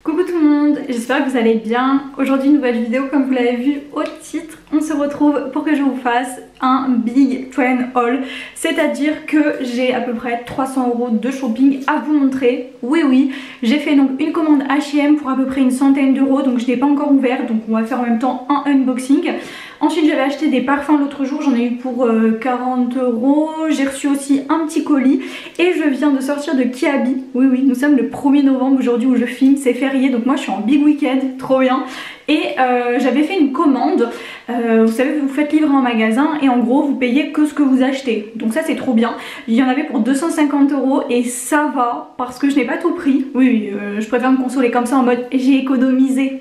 Coucou tout le monde, j'espère que vous allez bien. Aujourd'hui, nouvelle vidéo, comme vous l'avez vu au titre, on se retrouve pour que je vous fasse un big trend haul. C'est-à-dire que j'ai à peu près 300 € de shopping à vous montrer. Oui, j'ai fait donc une commande H&M pour à peu près une centaine d'euros, donc je n'ai pas encore ouvert, donc on va faire en même temps un unboxing. Ensuite j'avais acheté des parfums l'autre jour, j'en ai eu pour 40 €. J'ai reçu aussi un petit colis et je viens de sortir de Kiabi. Oui, nous sommes le 1er novembre aujourd'hui où je filme, c'est férié, donc moi je suis en big week-end, trop bien. Et j'avais fait une commande, vous savez, vous faites livrer en magasin et en gros vous payez que ce que vous achetez. Donc ça c'est trop bien. Il y en avait pour 250 € et ça va parce que je n'ai pas tout pris. Oui, je préfère me consoler comme ça en mode j'ai économisé.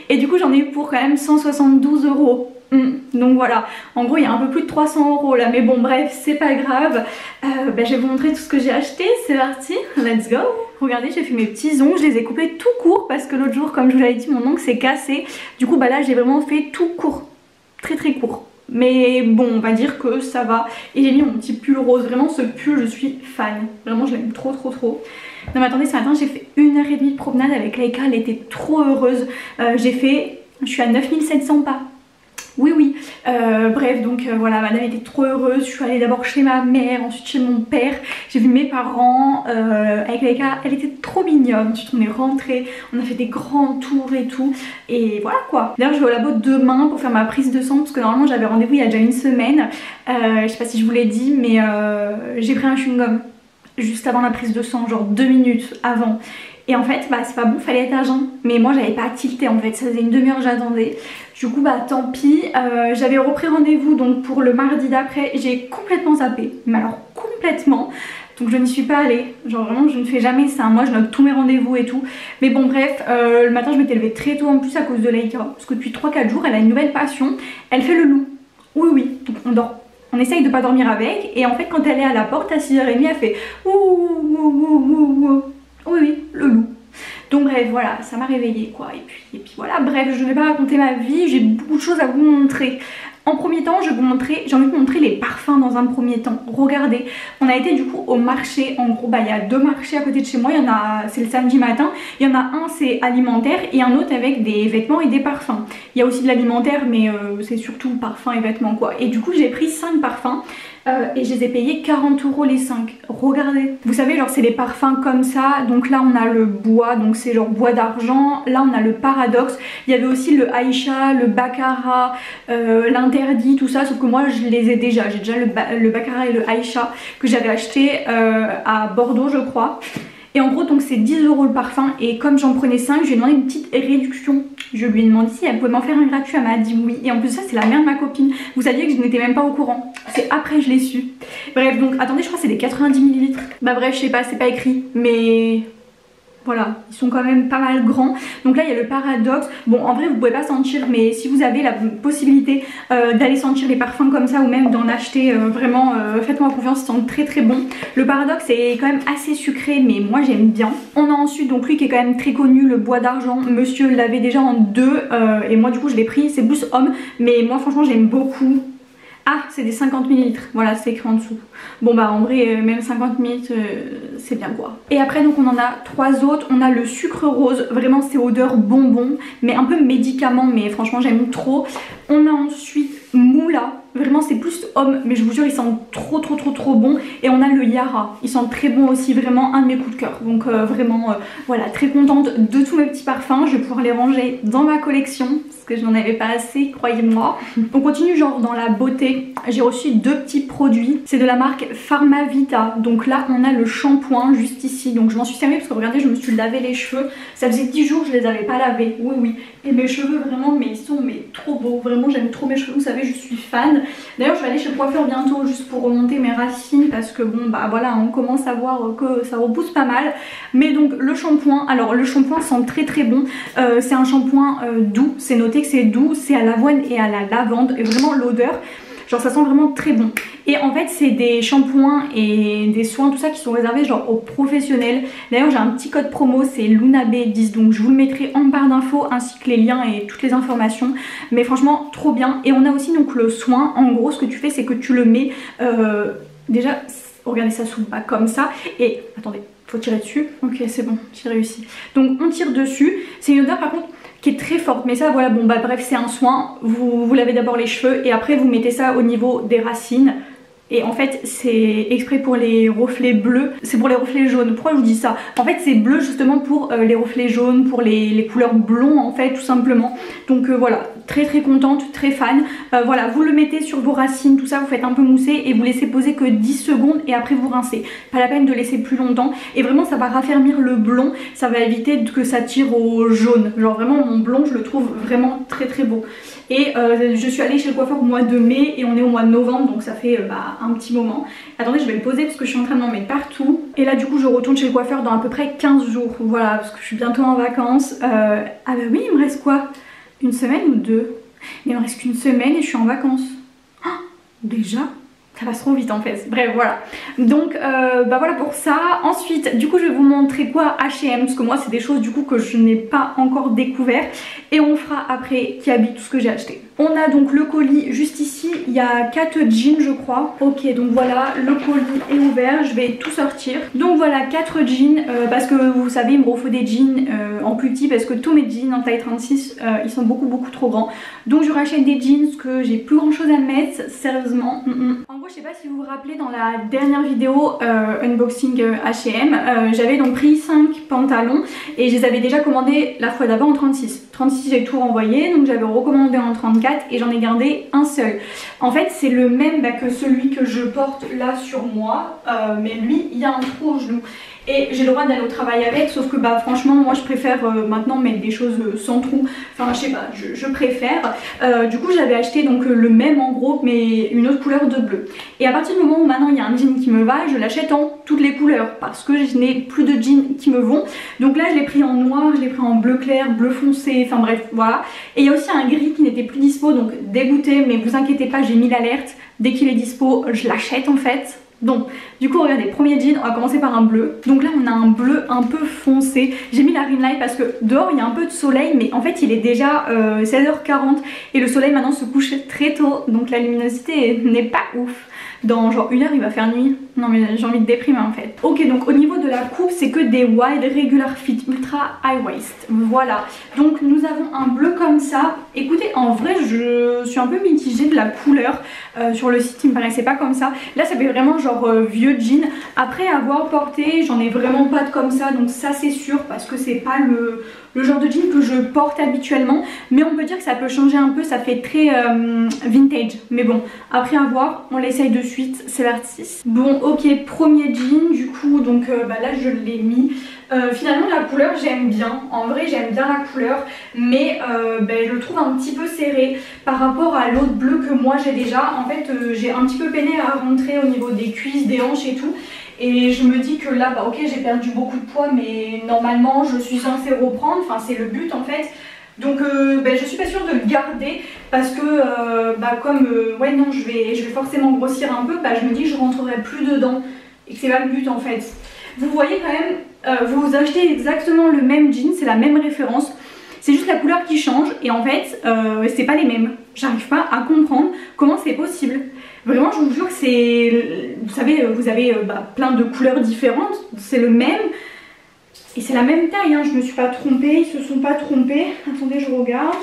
Et du coup j'en ai eu pour quand même 172 €. Donc voilà, en gros il y a un peu plus de 300 € là, mais bon bref, c'est pas grave. Je vais vous montrer tout ce que j'ai acheté, c'est parti, let's go. Regardez, j'ai fait mes petits ongles, je les ai coupés tout court parce que l'autre jour, comme je vous l'avais dit, mon ongle s'est cassé. Du coup là j'ai vraiment fait tout court, très court. Mais bon, on va dire que ça va. Et j'ai mis mon petit pull rose, vraiment ce pull je suis fan, vraiment je l'aime trop. Non mais attendez, ce matin j'ai fait 1h30 de promenade avec Laika, elle était trop heureuse. Je suis à 9700 pas. Oui. Bref, donc voilà, madame était trop heureuse. Je suis allée d'abord chez ma mère, ensuite chez mon père. J'ai vu mes parents avec Laika, elle était trop mignonne. Ensuite on est rentré, on a fait des grands tours et tout. Et voilà quoi. D'ailleurs je vais au labo demain pour faire ma prise de sang parce que normalement j'avais rendez-vous il y a déjà une semaine. Je sais pas si je vous l'ai dit, mais j'ai pris un chewing-gum juste avant la prise de sang, genre 2 minutes avant. Et en fait c'est pas bon, fallait être à jeun. Mais moi j'avais pas tilté en fait, ça faisait une demi-heure que j'attendais. Du coup tant pis, j'avais repris rendez-vous donc pour le mardi d'après. J'ai complètement zappé, mais alors complètement. Donc je n'y suis pas allée, genre vraiment je ne fais jamais ça. Moi je note tous mes rendez-vous et tout. Mais bon bref, le matin je m'étais levée très tôt en plus à cause de Laika. Parce que depuis 3-4 jours elle a une nouvelle passion, elle fait le loup. Oui, donc on dort. On essaye de pas dormir avec et en fait quand elle est à la porte à 6h30 elle fait ouh. Oui, le loup. Donc bref, voilà, ça m'a réveillée quoi. Et puis voilà, bref, je ne vais pas raconter ma vie, j'ai beaucoup de choses à vous montrer. En premier temps, j'ai envie de vous montrer les parfums dans un premier temps. Regardez, on a été du coup au marché. En gros, il y a 2 marchés à côté de chez moi. Il y en a, c'est le samedi matin. Il y en a un, c'est alimentaire et un autre avec des vêtements et des parfums. Il y a aussi de l'alimentaire, mais c'est surtout parfums et vêtements quoi. Et du coup, j'ai pris 5 parfums. Et je les ai payés 40 € les 5. Regardez. Vous savez, genre c'est les parfums comme ça. Donc là on a le bois, donc c'est genre bois d'argent. Là on a le paradoxe. Il y avait aussi le Aïcha, le Baccarat, l'interdit, tout ça. Sauf que moi je les ai déjà. J'ai déjà le Baccarat et le Aïcha que j'avais acheté à Bordeaux je crois. Et en gros donc c'est 10 € le parfum et comme j'en prenais 5 je lui ai demandé une petite réduction. Je lui ai demandé si elle pouvait m'en faire un gratuit, elle m'a dit oui. Et en plus ça c'est la mère de ma copine. Vous saviez que je n'étais même pas au courant. C'est après je l'ai su. Bref donc attendez, je crois que c'est des 90 ml. Bref je sais pas, c'est pas écrit mais... Voilà, ils sont quand même pas mal grands. Donc là il y a le paradoxe. Bon en vrai vous pouvez pas sentir, mais si vous avez la possibilité d'aller sentir les parfums comme ça ou même d'en acheter, vraiment faites-moi confiance, ils sentent très bon. Le paradoxe est quand même assez sucré mais moi j'aime bien. On a ensuite donc lui qui est quand même très connu, le bois d'argent. Monsieur l'avait déjà en 2 et moi du coup je l'ai pris, c'est plus homme. Mais moi franchement j'aime beaucoup. Ah, c'est des 50 ml, voilà, c'est écrit en dessous. Bon en vrai, même 50 ml, c'est bien quoi. Et après donc on en a 3 autres. On a le sucre rose, vraiment c'est odeur bonbon, mais un peu médicament, mais franchement j'aime trop. On a ensuite Moula, vraiment c'est plus homme, mais je vous jure ils sentent trop bon. Et on a le Yara, ils sentent très bon aussi, vraiment un de mes coups de cœur. Donc vraiment voilà, très contente de tous mes petits parfums. Je vais pouvoir les ranger dans ma collection parce que je n'en avais pas assez, croyez-moi. On continue genre dans la beauté. J'ai reçu 2 petits produits, c'est de la marque Pharmavita. Donc là on a le shampoing juste ici, donc je m'en suis servi parce que regardez je me suis lavé les cheveux. Ça faisait 10 jours que je les avais pas lavés, oui. Et mes cheveux vraiment, mais ils sont trop beaux, vraiment j'aime trop mes cheveux, vous savez je suis fan. D'ailleurs je vais aller chez le coiffeur bientôt juste pour remonter mes racines parce que bon voilà on commence à voir que ça repousse pas mal. Mais donc le shampoing, alors le shampoing sent très bon. C'est un shampoing doux, c'est noté que c'est doux, c'est à l'avoine et à la lavande et vraiment l'odeur, genre ça sent vraiment très bon. Et en fait c'est des shampoings et des soins tout ça qui sont réservés genre aux professionnels. D'ailleurs j'ai un petit code promo, c'est LunaB10, donc je vous le mettrai en barre d'infos ainsi que les liens et toutes les informations. Mais franchement trop bien. Et on a aussi donc le soin, en gros ce que tu fais c'est que tu le mets déjà, regardez ça s'ouvre pas comme ça. Et attendez, Faut tirer dessus. Ok, c'est bon, j'ai réussi. Donc on tire dessus. C'est une odeur par contre qui est très forte, mais ça voilà, bon bah bref, c'est un soin. Vous lavez d'abord les cheveux et après vous mettez ça au niveau des racines. Et en fait c'est exprès pour les reflets bleus, c'est pour les reflets jaunes. Pourquoi je vous dis ça? En fait c'est bleu justement pour les reflets jaunes, pour les couleurs blonds en fait tout simplement. Donc voilà, très contente, très fan. Voilà, vous le mettez sur vos racines, tout ça, vous faites un peu mousser et vous laissez poser que 10 secondes et après vous rincez. Pas la peine de laisser plus longtemps et vraiment ça va raffermir le blond, ça va éviter que ça tire au jaune. Genre vraiment mon blond je le trouve vraiment très beau. Et je suis allée chez le coiffeur au mois de mai et on est au mois de novembre, donc ça fait un petit moment. Attendez, je vais le poser parce que je suis en train de m'en mettre partout. Et là du coup je retourne chez le coiffeur dans à peu près 15 jours, voilà, parce que je suis bientôt en vacances. Ah bah oui, il me reste quoi? Une semaine ou deux? Mais il me reste qu'une semaine et je suis en vacances. Oh, déjà? Ça passe trop vite en fait, bref voilà. Donc bah voilà pour ça. Ensuite du coup je vais vous montrer quoi H&M, parce que moi c'est des choses du coup que je n'ai pas encore découvert. Et on fera après qui habille tout ce que j'ai acheté. On a donc le colis juste ici, il y a 4 jeans je crois. Ok, donc voilà, le colis est ouvert, je vais tout sortir. Donc voilà 4 jeans, parce que vous savez il me faut des jeans en plus petit, parce que tous mes jeans en taille 36 ils sont beaucoup trop grands. Donc je rachète des jeans que j'ai plus grand chose à mettre, sérieusement. En gros je sais pas si vous vous rappelez dans la dernière vidéo unboxing H&M, j'avais donc pris 5 pantalons et je les avais déjà commandés la fois d'avant en 36. 36 j'ai tout renvoyé, donc j'avais recommandé en 34 et j'en ai gardé un seul. En fait c'est le même que celui que je porte là sur moi, mais lui il y a un trou au genou. Et j'ai le droit d'aller au travail avec, sauf que bah franchement moi je préfère maintenant mettre des choses sans trou. Enfin je sais pas, je préfère. Du coup j'avais acheté donc le même en gros mais une autre couleur de bleu. Et à partir du moment où maintenant il y a un jean qui me va, je l'achète en toutes les couleurs parce que je n'ai plus de jeans qui me vont. Donc là je l'ai pris en noir, je l'ai pris en bleu clair, bleu foncé, enfin bref voilà. Et il y a aussi un gris qui n'était plus dispo, donc dégoûté, mais vous inquiétez pas, j'ai mis l'alerte. Dès qu'il est dispo je l'achète en fait. Donc du coup regardez, premier jean, on va commencer par un bleu. Donc là on a un bleu un peu foncé. J'ai mis la ring light parce que dehors il y a un peu de soleil, mais en fait il est déjà 16h40 et le soleil maintenant se couche très tôt, donc la luminosité n'est pas ouf. Dans genre 1 heure il va faire nuit. Non mais j'ai envie de déprimer en fait. Ok, donc au niveau de la coupe c'est que des wide regular fit ultra high waist. Voilà, donc nous avons un bleu comme ça. Écoutez, en vrai je suis un peu mitigée de la couleur. Sur le site il me paraissait pas comme ça. Là ça fait vraiment genre vieux jean. Après avoir porté, j'en ai vraiment pas de comme ça, donc ça c'est sûr parce que c'est pas le genre de jean que je porte habituellement, mais on peut dire que ça peut changer un peu, ça fait très vintage, mais bon, après avoir, on l'essaye de suite, c'est l'artiste. Bon ok, premier jean du coup, donc là je l'ai mis. Finalement la couleur j'aime bien, en vrai j'aime bien la couleur, mais je le trouve un petit peu serré par rapport à l'autre bleu que moi j'ai déjà. En fait j'ai un petit peu peiné à rentrer au niveau des cuisses, des hanches et tout. Et je me dis que là, bah ok, j'ai perdu beaucoup de poids, mais normalement je suis censée reprendre, enfin c'est le but en fait. Donc je suis pas sûre de le garder parce que ouais non, je vais forcément grossir un peu, je me dis que je rentrerai plus dedans et que c'est pas le but en fait. Vous voyez quand même, vous achetez exactement le même jean, c'est la même référence. C'est juste la couleur qui change et en fait c'est pas les mêmes. J'arrive pas à comprendre comment c'est possible. Vraiment je vous jure que c'est... Vous savez, vous avez plein de couleurs différentes, c'est le même. Et c'est la même taille, hein. Je me suis pas trompée, ils se sont pas trompés. Attendez, je regarde.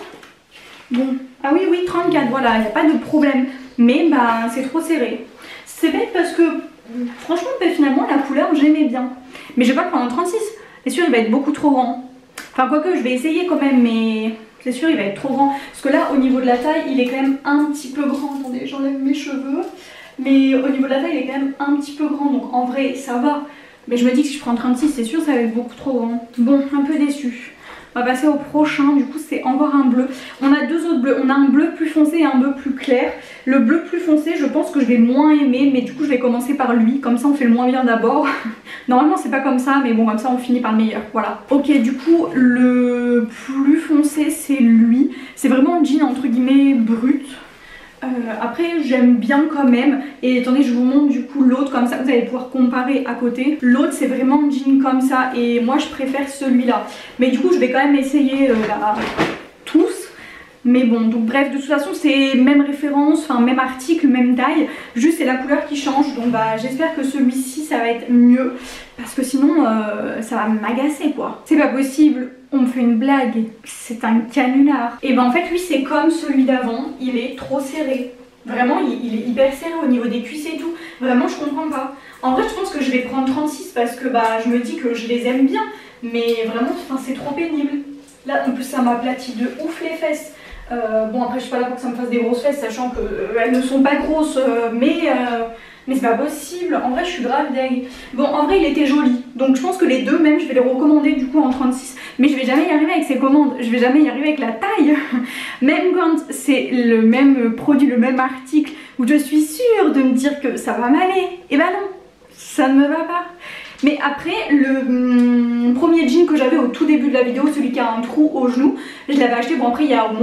Bon, ah oui, 34, voilà, il n'y a pas de problème. Mais c'est trop serré. C'est bête parce que franchement, finalement, la couleur, j'aimais bien. Mais je vais pas le prendre en 36. C'est sûr, il va être beaucoup trop grand. Enfin, quoique, je vais essayer quand même, mais c'est sûr, il va être trop grand. Parce que là, au niveau de la taille, il est quand même un petit peu grand. Attendez, j'enlève mes cheveux. Mais au niveau de la taille, il est quand même un petit peu grand. Donc en vrai, ça va. Mais je me dis que si je prends 36, c'est sûr, ça va être beaucoup trop grand. Bon, un peu déçue. On va passer au prochain, du coup c'est encore un bleu. On a deux autres bleus, on a un bleu plus foncé et un bleu plus clair. Le bleu plus foncé je pense que je vais moins aimer, mais du coup je vais commencer par lui, comme ça on fait le moins bien d'abord. Normalement c'est pas comme ça, mais bon comme ça on finit par le meilleur, voilà. Ok, du coup le plus foncé c'est lui, c'est vraiment un jean entre guillemets brut. Après j'aime bien quand même. Et attendez, je vous montre du coup l'autre, comme ça vous allez pouvoir comparer à côté. L'autre c'est vraiment un jean comme ça et moi je préfère celui-là. Mais du coup je vais quand même essayer tous. Mais bon, donc bref, de toute façon c'est même référence, enfin même article, même taille, juste c'est la couleur qui change. Donc bah j'espère que celui-ci ça va être mieux, parce que sinon ça va m'agacer quoi. C'est pas possible, on me fait une blague, c'est un canular. Et ben en fait lui c'est comme celui d'avant, il est trop serré. Vraiment il est hyper serré au niveau des cuisses et tout, vraiment je comprends pas. En vrai je pense que je vais prendre 36 parce que bah je me dis que je les aime bien, mais vraiment c'est trop pénible. Là en plus ça m'aplatit de ouf les fesses. Bon après je suis pas là pour que ça me fasse des grosses fesses, sachant qu'elles ne sont pas grosses, mais c'est pas possible. En vrai je suis grave deg. Bon en vrai il était joli, donc je pense que les deux même je vais les recommander du coup en 36. Mais je vais jamais y arriver avec ces commandes, je vais jamais y arriver avec la taille. Même quand c'est le même produit, le même article, où je suis sûre de me dire que ça va m'aller, et ben non, ça ne me va pas. Mais après, le premier jean que j'avais au tout début de la vidéo, celui qui a un trou au genou, je l'avais acheté, bon après il y a au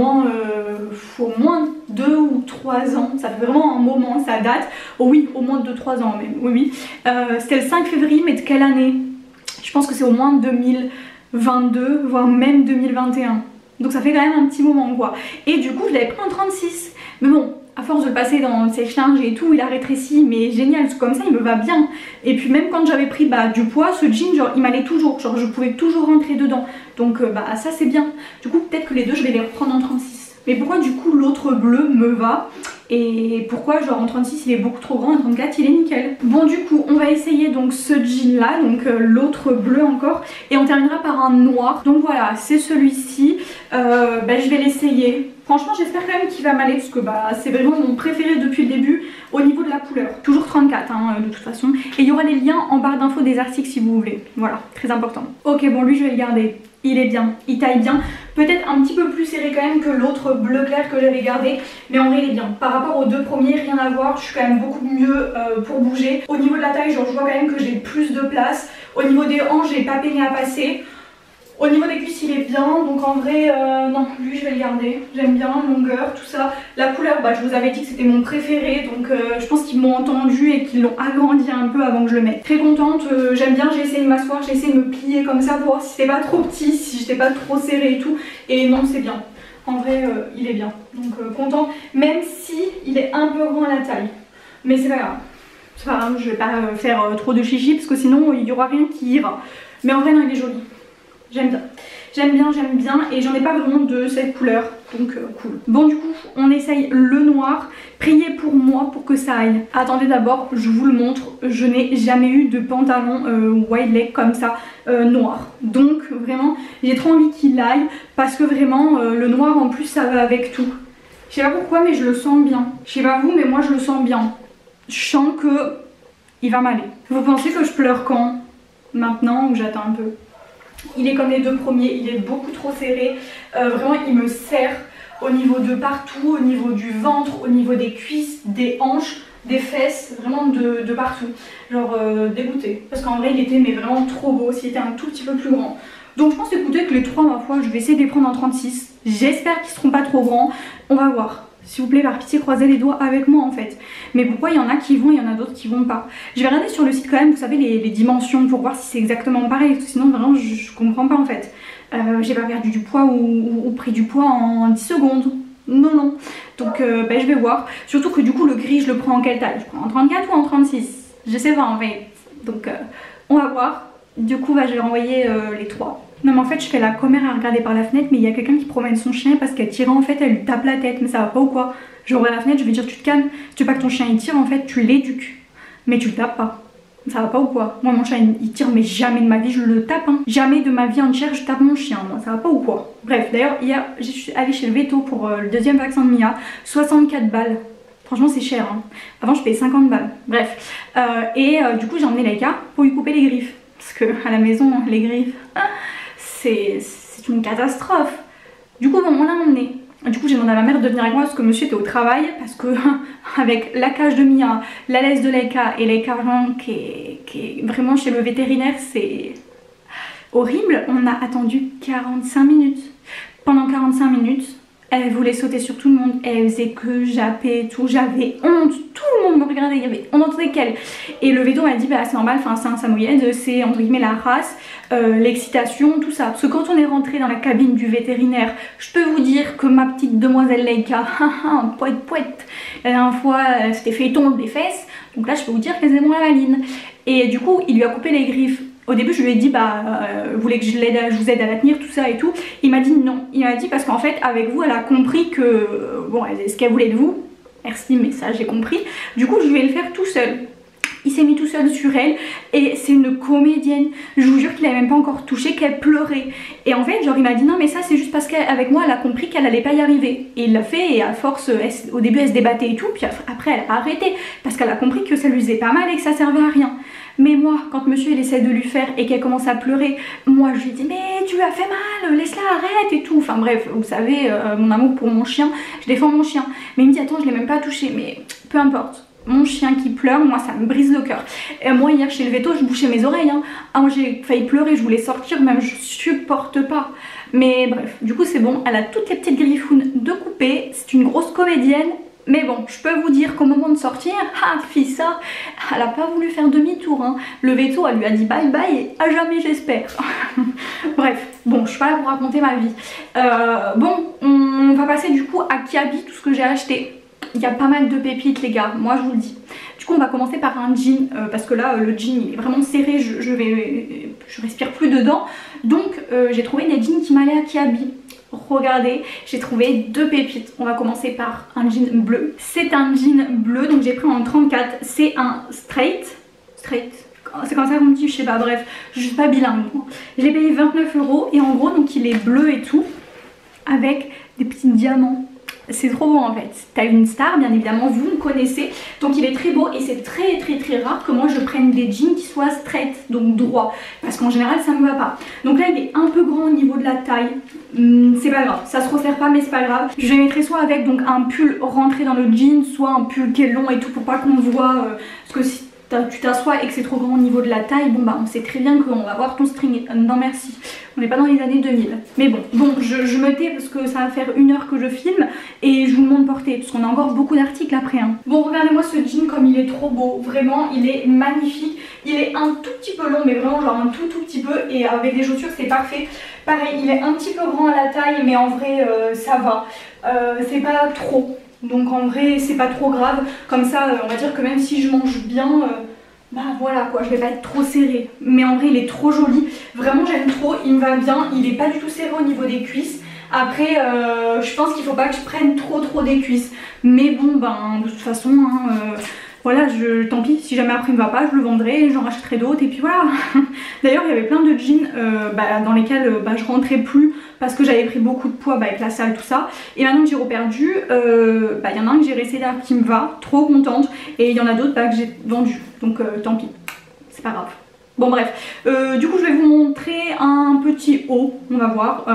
moins 2 ou 3 ans, ça fait vraiment un moment, ça date. Oh oui, au moins 2-3 ans même, oui. C'était le 5 février, mais de quelle année? Je pense que c'est au moins 2022, voire même 2021. Donc ça fait quand même un petit moment quoi. Et du coup je l'avais pris en 36. Mais bon, à force de le passer dans le sèche-linge et tout, il a rétréci, mais génial, comme ça il me va bien. Et puis même quand j'avais pris du poids, ce jean, genre il m'allait toujours, genre je pouvais toujours rentrer dedans. Donc ça c'est bien. Du coup peut-être que les deux je vais les reprendre en 36. Mais pourquoi du coup l'autre bleu me va? Et pourquoi genre en 36 il est beaucoup trop grand, en 34 il est nickel. Bon du coup on va essayer donc ce jean là, donc l'autre bleu encore, et on terminera par un noir. Donc voilà, c'est celui-ci, je vais l'essayer. Franchement j'espère quand même qu'il va m'aller, parce que c'est vraiment mon préféré depuis le début au niveau de la couleur. Toujours 34 de toute façon. Et il y aura les liens en barre d'infos des articles si vous voulez. Voilà, très important. Ok bon lui je vais le garder. Il est bien, il taille bien. Peut-être un petit peu plus serré quand même que l'autre bleu clair que j'avais gardé. Mais en vrai il est bien. Par rapport aux deux premiers, rien à voir. Je suis quand même beaucoup mieux pour bouger. Au niveau de la taille, genre, je vois quand même que j'ai plus de place. Au niveau des hanches, j'ai pas peiné à passer. Au niveau des cuisses il est bien, donc en vrai non, lui je vais le garder, j'aime bien, longueur, tout ça. La couleur, je vous avais dit que c'était mon préféré, donc je pense qu'ils m'ont entendu et qu'ils l'ont agrandi un peu avant que je le mette. Très contente, j'aime bien, j'ai essayé de m'asseoir, j'ai essayé de me plier comme ça pour voir si c'était pas trop petit, si j'étais pas trop serré et tout, et non c'est bien. En vrai il est bien, donc content, même si il est un peu grand à la taille, mais c'est pas grave. C'est pas grave, je vais pas faire trop de chichi parce que sinon il y aura rien qui ira. Mais en vrai non il est joli. J'aime bien, j'aime bien et j'en ai pas vraiment de cette couleur, donc cool. Bon du coup on essaye le noir, priez pour moi pour que ça aille. Attendez d'abord, je vous le montre, je n'ai jamais eu de pantalon wide leg comme ça noir. Donc vraiment j'ai trop envie qu'il aille parce que vraiment le noir en plus ça va avec tout. Je sais pas pourquoi mais je le sens bien. Je sais pas vous mais moi je le sens bien. Je sens que il va m'aller. Vous pensez que je pleure quand? Maintenant ou j'attends un peu? Il est comme les deux premiers, il est beaucoup trop serré, vraiment il me serre au niveau de partout, au niveau du ventre, au niveau des cuisses, des hanches, des fesses, vraiment de partout. Genre dégoûté, parce qu'en vrai il était mais vraiment trop beau s'il était un tout petit peu plus grand. Donc je pense écoutez que les trois ma foi je vais essayer de les prendre en 36, j'espère qu'ils seront pas trop grands, on va voir. S'il vous plaît, par pitié, croisez les doigts avec moi en fait. Mais pourquoi il y en a qui vont et il y en a d'autres qui vont pas? Je vais regarder sur le site quand même, vous savez, les dimensions pour voir si c'est exactement pareil. Parce que sinon, vraiment, je comprends pas en fait. J'ai pas perdu du poids ou pris du poids en 10 secondes. Non. Donc, je vais voir. Surtout que du coup, le gris, je le prends en quelle taille? Je prends en 34 ou en 36? Je sais pas en fait. Donc, on va voir. Du coup, je vais renvoyer les trois. Non mais en fait je fais la commère à regarder par la fenêtre, mais il y a quelqu'un qui promène son chien parce qu'elle tire en fait, elle lui tape la tête, mais ça va pas ou quoi? J'ouvre la fenêtre, je vais dire tu te calmes, si tu veux pas que ton chien il tire en fait, tu l'éduques, mais tu le tapes pas. Ça va pas ou quoi? Moi mon chien il tire mais jamais de ma vie je le tape hein. Jamais de ma vie entière je tape mon chien, moi ça va pas ou quoi? Bref d'ailleurs hier je suis allée chez le veto pour le deuxième vaccin de Mia, 64 balles. Franchement c'est cher hein. Avant je payais 50 balles. Bref. Du coup j'ai emmené Laika pour lui couper les griffes. Parce que à la maison les griffes c'est une catastrophe. Du coup bon, on l'a emmené. Du coup j'ai demandé à ma mère de venir avec moi parce que monsieur était au travail. Parce que avec la cage de Mia, la laisse de Laika et Laika vraiment qui est vraiment chez le vétérinaire, c'est horrible. On a attendu 45 minutes. Pendant 45 minutes Elle voulait sauter sur tout le monde, elle faisait que japper et tout, j'avais honte, tout le monde me regardait, on n'entendait qu'elle. Et le veto m'a dit bah c'est normal, c'est un samoyède, c'est entre guillemets la race, l'excitation, tout ça. Parce que quand on est rentré dans la cabine du vétérinaire, je peux vous dire que ma petite demoiselle Leica, poète poète, la dernière fois elle s'était fait tondre des fesses, donc là je peux vous dire qu'elle est moins maline. Et du coup il lui a coupé les griffes. Au début je lui ai dit bah vous voulez que je vous aide à la tenir, tout ça et tout. Il m'a dit non, il m'a dit parce qu'en fait avec vous elle a compris que bon ce qu'elle voulait de vous. Merci mais ça j'ai compris. Du coup je vais le faire tout seul. Il s'est mis tout seul sur elle et c'est une comédienne. Je vous jure qu'il n'avait même pas encore touché, qu'elle pleurait. Et en fait genre il m'a dit non mais ça c'est juste parce qu'avec moi elle a compris qu'elle allait pas y arriver. Et il l'a fait et à force au début elle se débattait et tout, puis après elle a arrêté parce qu'elle a compris que ça lui faisait pas mal et que ça servait à rien. Mais moi quand monsieur il essaie de lui faire et qu'elle commence à pleurer, moi je lui dis mais tu lui as fait mal, laisse-la, arrête et tout. Enfin bref vous savez mon amour pour mon chien, je défends mon chien. Mais il me dit attends je l'ai même pas touché, mais peu importe. Mon chien qui pleure, moi ça me brise le cœur. Et moi hier chez le veto je bouchais mes oreilles hein. Ah moi j'ai failli pleurer, je voulais sortir, même je supporte pas. Mais bref, du coup c'est bon, elle a toutes les petites griffounes de couper, c'est une grosse comédienne. Mais bon, je peux vous dire qu'au moment de sortir, ah Fissa, elle a pas voulu faire demi-tour hein. Le veto elle lui a dit bye bye et à jamais j'espère. Bref, bon je suis pas là pour raconter ma vie. Bon, on va passer du coup à Kiabi, tout ce que j'ai acheté. Il y a pas mal de pépites les gars, moi je vous le dis. Du coup on va commencer par un jean parce que là le jean il est vraiment serré, je respire plus dedans. Donc j'ai trouvé des jeans qui m'allaient à Kiabi. Regardez, j'ai trouvé deux pépites. On va commencer par un jean bleu. C'est un jean bleu donc j'ai pris en 34. C'est un straight. C'est comme ça qu'on me dit, je sais pas, bref, je suis pas bilingue. Je l'ai payé 29 € et en gros donc il est bleu et tout avec des petits diamants. C'est trop beau en fait. T'as une star bien évidemment, vous me connaissez. Donc il est très beau et c'est très rare que moi je prenne des jeans qui soient straight, donc droits. Parce qu'en général ça me va pas. Donc là il est un peu grand au niveau de la taille. C'est pas grave, ça se resserre pas mais c'est pas grave. Je les mettrai soit avec donc un pull rentré dans le jean, soit un pull qui est long et tout pour pas qu'on voit. Parce que si tu t'assois et que c'est trop grand au niveau de la taille, bon bah on sait très bien qu'on va voir ton string. Non merci, on n'est pas dans les années 2000. Mais bon, je me tais parce que ça va faire 1 heure que je filme et je vous le montre porté parce qu'on a encore beaucoup d'articles après hein. Bon regardez-moi ce jean comme il est trop beau, vraiment il est magnifique. Il est un tout petit peu long mais vraiment genre un tout petit peu et avec les chaussures c'est parfait. Pareil il est un petit peu grand à la taille mais en vrai ça va, c'est pas trop. Donc en vrai c'est pas trop grave, comme ça on va dire que même si je mange bien, bah voilà quoi, je vais pas être trop serrée. Mais en vrai il est trop joli, vraiment j'aime trop, il me va bien, il est pas du tout serré au niveau des cuisses. Après je pense qu'il faut pas que je prenne trop des cuisses. Mais bon ben de toute façon hein, voilà, tant pis, si jamais après il me va pas, je le vendrai, j'en rachèterai d'autres et puis voilà. D'ailleurs il y avait plein de jeans dans lesquels je rentrais plus parce que j'avais pris beaucoup de poids avec la salle tout ça. Et maintenant que j'ai reperdu, il y en a un que j'ai resté là qui me va, trop contente. Et il y en a d'autres que j'ai vendu, donc tant pis, c'est pas grave. Bon bref, du coup je vais vous montrer un petit haut, on va voir,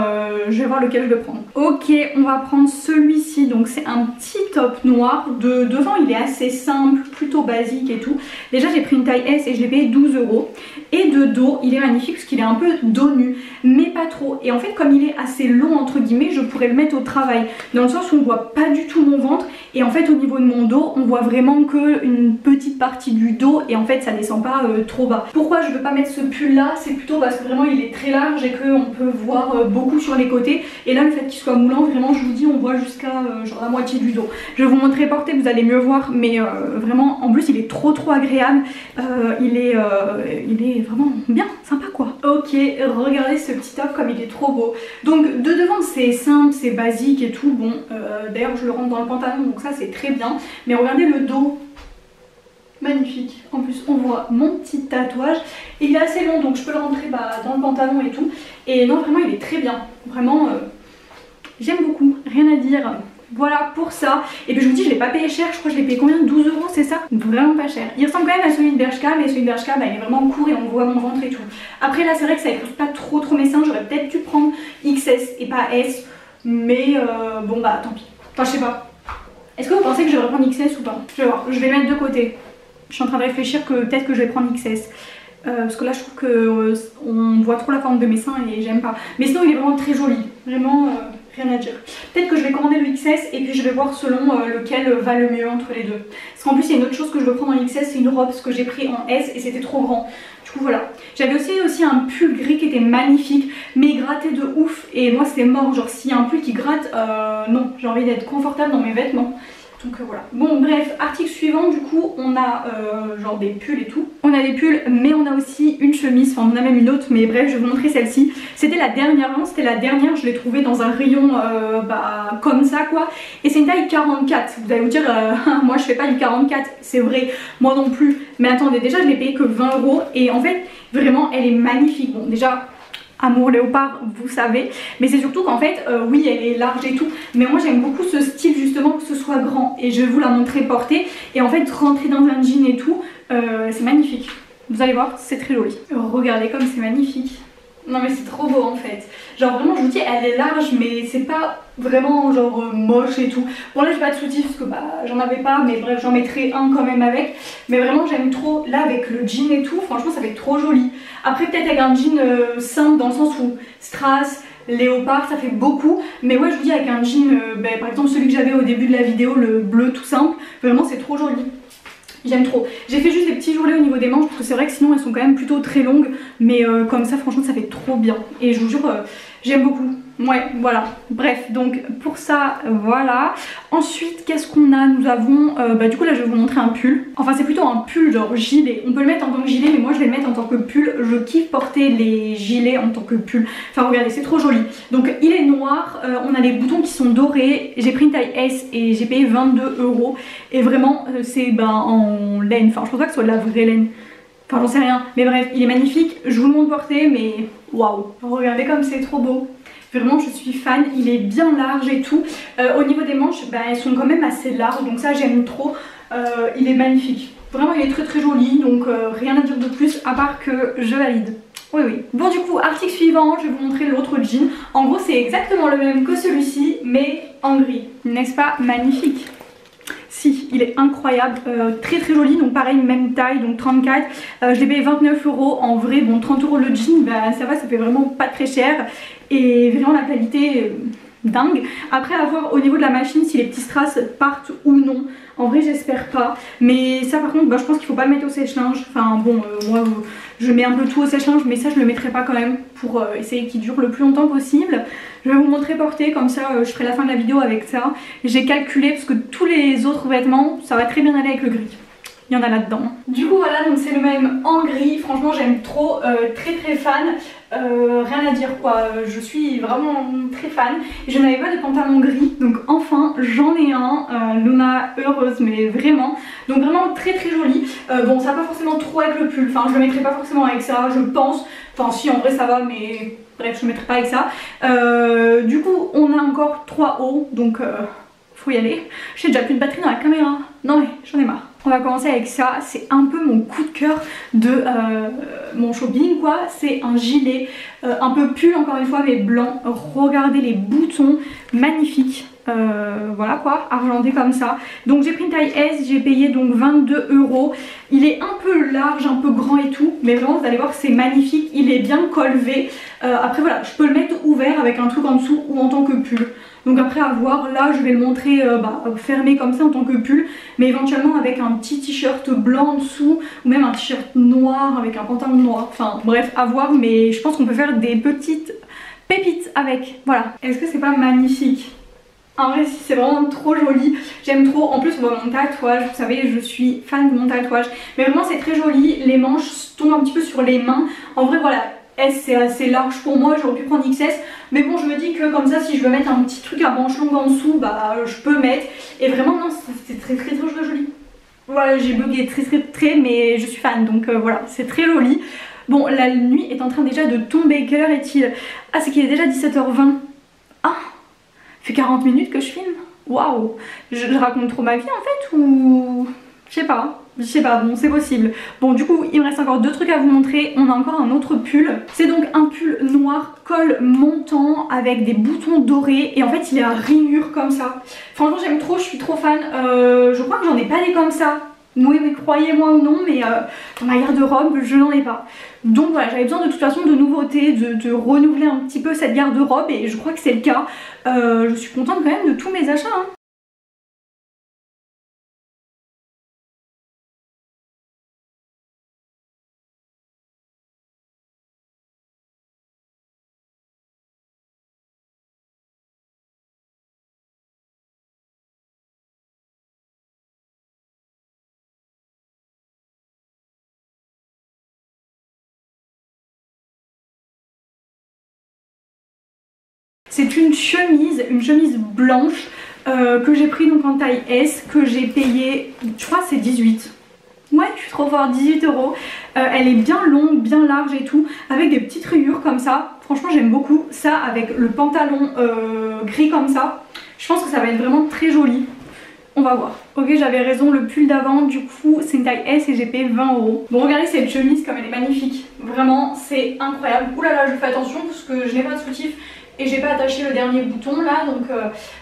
je vais voir lequel je vais prendre. Ok, on va prendre celui-ci, donc c'est un petit top noir, de devant il est assez simple, plutôt basique et tout. Déjà j'ai pris une taille S et je l'ai payé 12 €. Et de dos il est magnifique parce qu'il est un peu dos nu, mais pas trop. Et en fait comme il est assez long entre guillemets, je pourrais le mettre au travail, dans le sens où on voit pas du tout mon ventre. Et en fait au niveau de mon dos, on voit vraiment que une petite partie du dos et en fait ça descend pas trop bas. Pourquoi je veux pas mettre ce pull là, c'est plutôt parce que vraiment il est très large et qu'on peut voir beaucoup sur les côtés. Et là le fait qu'il soit moulant, vraiment je vous dis on voit jusqu'à genre la moitié du dos. Je vais vous montrer porté, vous allez mieux voir, mais vraiment en plus il est trop agréable. Il est vraiment bien, sympa quoi. Ok, regardez ce petit top comme il est trop beau. Donc de devant c'est simple, c'est basique et tout. Bon d'ailleurs je le rentre dans le pantalon donc ça c'est très bien. Mais regardez le dos. Magnifique, en plus on voit mon petit tatouage et il est assez long donc je peux le rentrer dans le pantalon et tout. Et non vraiment il est très bien, vraiment j'aime beaucoup, rien à dire. Voilà pour ça. Et puis je vous dis je l'ai pas payé cher, je crois que je l'ai payé combien, 12 €, c'est ça? Vraiment pas cher. Il ressemble quand même à celui de Bershka, mais celui de Bershka il est vraiment court et on voit mon ventre et tout. Après là c'est vrai que ça écrase pas trop mes seins, j'aurais peut-être dû prendre XS et pas S. Mais bon bah tant pis, enfin je sais pas. Est-ce que vous pensez que je devrais prendre XS ou pas? Je vais voir, je vais mettre de côté. Je suis en train de réfléchir que peut-être que je vais prendre XS. Parce que là je trouve qu'on voit trop la forme de mes seins et j'aime pas. Mais sinon il est vraiment très joli. Vraiment rien à dire. Peut-être que je vais commander le XS et puis je vais voir selon lequel va le mieux entre les deux. Parce qu'en plus il y a une autre chose que je veux prendre en XS, c'est une robe, parce que j'ai pris en S et c'était trop grand. Du coup voilà. J'avais aussi un pull gris qui était magnifique, mais il grattait de ouf et moi c'est mort. Genre s'il y a un pull qui gratte, non, j'ai envie d'être confortable dans mes vêtements. Donc voilà. Bon bref, article suivant, du coup on a genre des pulls et tout. On a des pulls mais on a aussi une chemise, enfin on a même une autre, mais bref je vais vous montrer celle-ci. C'était la dernière, non c'était la dernière, je l'ai trouvée dans un rayon comme ça quoi. Et c'est une taille 44, vous allez vous dire moi je fais pas du 44, c'est vrai, moi non plus. Mais attendez, déjà je l'ai payé que 20 € et en fait vraiment elle est magnifique. Bon déjà... Amour léopard, vous savez, mais c'est surtout qu'en fait, oui elle est large et tout, mais moi j'aime beaucoup ce style justement que ce soit grand et je vais vous la montrer portée et en fait rentrer dans un jean et tout, c'est magnifique. Vous allez voir, c'est très joli. Regardez comme c'est magnifique. Non mais c'est trop beau en fait. Genre vraiment je vous dis elle est large mais c'est pas vraiment genre moche et tout. Bon là j'ai pas de soutif parce que j'en avais pas, mais bref j'en mettrai un quand même avec. Mais vraiment j'aime trop là avec le jean et tout, franchement ça fait trop joli. Après peut-être avec un jean simple dans le sens où strass, léopard ça fait beaucoup. Mais ouais je vous dis avec un jean par exemple celui que j'avais au début de la vidéo, le bleu tout simple, vraiment c'est trop joli. J'aime trop. J'ai fait juste des petits journées au niveau des manches parce que c'est vrai que sinon elles sont quand même plutôt très longues. Mais comme ça franchement ça fait trop bien. Et je vous jure j'aime beaucoup. Ouais voilà. Bref donc pour ça voilà. Ensuite qu'est-ce qu'on a? Nous avons du coup là je vais vous montrer un pull. Enfin c'est plutôt un pull genre gilet. On peut le mettre en tant que gilet mais moi je vais le mettre en tant que pull. Je kiffe porter les gilets en tant que pull. Enfin regardez c'est trop joli. Donc il est noir. On a les boutons qui sont dorés. J'ai pris une taille S et j'ai payé 22 €. Et vraiment c'est en laine. Enfin je pense pas que ce soit de la vraie laine. Enfin j'en sais rien. Mais bref il est magnifique. Je vous le montre porter mais waouh. Regardez comme c'est trop beau. Vraiment je suis fan, il est bien large et tout. Au niveau des manches, elles sont quand même assez larges, donc ça j'aime trop. Il est magnifique. Vraiment il est très très joli, donc rien à dire de plus à part que je valide. Oui oui. Bon du coup article suivant, je vais vous montrer l'autre jean. En gros c'est exactement le même que celui-ci, mais en gris. N'est-ce pas magnifique? Si, il est incroyable, très très joli, donc pareil même taille, donc 34, je l'ai payé 29 €, en vrai bon 30 € le jean, ça va, ça fait vraiment pas très cher et vraiment la qualité dingue. Après à voir au niveau de la machine si les petits strass partent ou non, en vrai j'espère pas, mais ça par contre je pense qu'il faut pas le mettre au sèche-linge, enfin bon moi je mets un peu tout au sèche-linge mais ça je le mettrai pas quand même pour essayer qu'il dure le plus longtemps possible. Je vais vous montrer porter, comme ça je ferai la fin de la vidéo avec ça. J'ai calculé parce que tous les autres vêtements ça va très bien aller avec le gris. Il y en a là-dedans. Du coup voilà, donc c'est le même en gris, franchement j'aime trop, très très fan. Rien à dire quoi, je suis vraiment très fan. Je n'avais pas de pantalon gris, donc enfin j'en ai un. Luna heureuse mais vraiment. Donc vraiment très très joli. Bon ça va pas forcément trop avec le pull, enfin je le mettrai pas forcément avec ça je pense. Enfin si en vrai ça va mais bref je le mettrai pas avec ça. Du coup on a encore 3 hauts donc faut y aller. J'ai déjà plus de batterie dans la caméra. Non mais j'en ai marre. On va commencer avec ça, c'est un peu mon coup de cœur de mon shopping quoi. C'est un gilet, un peu pull encore une fois mais blanc. Regardez les boutons, magnifiques. Voilà quoi, argenté comme ça. Donc j'ai pris une taille S, j'ai payé donc 22 €. Il est un peu large, un peu grand et tout, mais vraiment vous allez voir c'est magnifique, il est bien colvé. Après voilà, je peux le mettre ouvert avec un truc en dessous ou en tant que pull. Donc après à voir, là je vais le montrer fermé comme ça en tant que pull, mais éventuellement avec un petit t-shirt blanc en dessous ou même un t-shirt noir avec un pantalon noir. Enfin bref à voir, mais je pense qu'on peut faire des petites pépites avec. Voilà. Est-ce que c'est pas magnifique? En vrai si c'est vraiment trop joli, j'aime trop. En plus on voit mon tatouage, vous savez je suis fan de mon tatouage. Mais vraiment c'est très joli, les manches tombent un petit peu sur les mains. En vrai voilà, S c'est assez large pour moi, j'aurais pu prendre XS. Mais bon je me dis que comme ça si je veux mettre un petit truc à manches longues en dessous, je peux mettre. Et vraiment non c'est très très très joli. Voilà j'ai bugué très mais je suis fan donc voilà c'est très joli. Bon la nuit est en train déjà de tomber, quelle heure est-il? Ah c'est qu'il est déjà 17h20. Ah fait 40 minutes que je filme. Waouh, je raconte trop ma vie en fait ou je sais pas. Bon c'est possible. Bon du coup il me reste encore deux trucs à vous montrer. On a encore un autre pull. C'est donc un pull noir col montant avec des boutons dorés et en fait il est à rainures comme ça. Franchement j'aime trop, je suis trop fan. Je crois que j'en ai pas des comme ça Oui, croyez-moi ou non, mais dans ma garde-robe, je n'en ai pas. Donc voilà, j'avais besoin de toute façon de nouveautés, de renouveler un petit peu cette garde-robe et je crois que c'est le cas. Je suis contente quand même de tous mes achats, hein. C'est une chemise blanche que j'ai pris donc en taille S, que j'ai payé, je crois que c'est 18. Ouais, je suis trop fort, 18 €. Elle est bien longue, bien large et tout, avec des petites rayures comme ça. Franchement, j'aime beaucoup ça avec le pantalon gris comme ça. Je pense que ça va être vraiment très joli. On va voir. Ok, j'avais raison, le pull d'avant, du coup, c'est une taille S et j'ai payé 20 €. Bon, regardez cette chemise comme elle est magnifique. Vraiment, c'est incroyable. Ouh là là, je fais attention parce que je n'ai pas de soutif. Et j'ai pas attaché le dernier bouton là, donc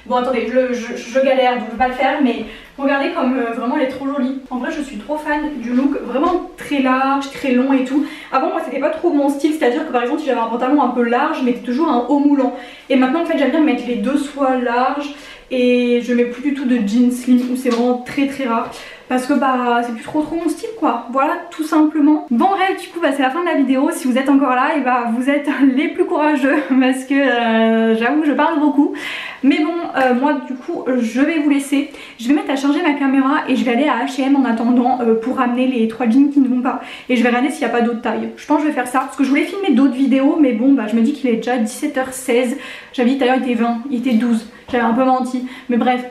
bon attendez, je galère donc je vais pas le faire, mais regardez comme vraiment elle est trop jolie. En vrai je suis trop fan du look, vraiment très large, très long et tout. Avant moi c'était pas trop mon style, c'est-à-dire que par exemple si j'avais un pantalon un peu large, je mettais toujours un haut moulant. Et maintenant en fait j'aime bien mettre les deux soies larges et je mets plus du tout de jeans slim où c'est vraiment très rare. Parce que bah c'est plus trop mon style quoi, voilà tout simplement. Bon bref, du coup bah, c'est la fin de la vidéo. Si vous êtes encore là, et bah vous êtes les plus courageux parce que j'avoue je parle beaucoup. Mais bon moi du coup je vais vous laisser. Je vais mettre à charger ma caméra et je vais aller à H&M en attendant pour ramener les 3 jeans qui ne vont pas. Et je vais regarder s'il n'y a pas d'autres tailles. Je pense que je vais faire ça parce que je voulais filmer d'autres vidéos mais bon bah je me dis qu'il est déjà 17h16. J'avais dit tout à l'heure il était 20, il était 12. J'avais un peu menti, mais bref,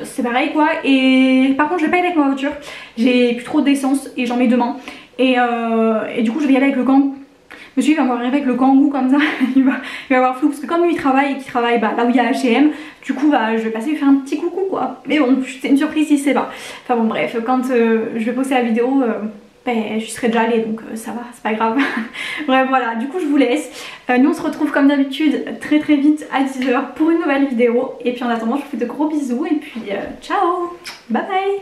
c'est pareil quoi. Et par contre je vais pas y aller avec ma voiture, j'ai plus trop d'essence et j'en mets demain. Et du coup je vais y aller avec le kangou. Monsieur il va me voir arriver avec le kangou comme ça, il va avoir flou parce que comme lui il travaille et qu'il travaille bah, là où il y a H&M, du coup bah, je vais passer lui faire un petit coucou quoi. Mais bon, c'est une surprise si c'est pas. Enfin bon bref, quand je vais poster la vidéo... ben, je serais déjà allée donc ça va, c'est pas grave. Bref voilà, du coup je vous laisse. Nous on se retrouve comme d'habitude très vite à 10 h pour une nouvelle vidéo. Et puis en attendant je vous fais de gros bisous et puis ciao, bye bye.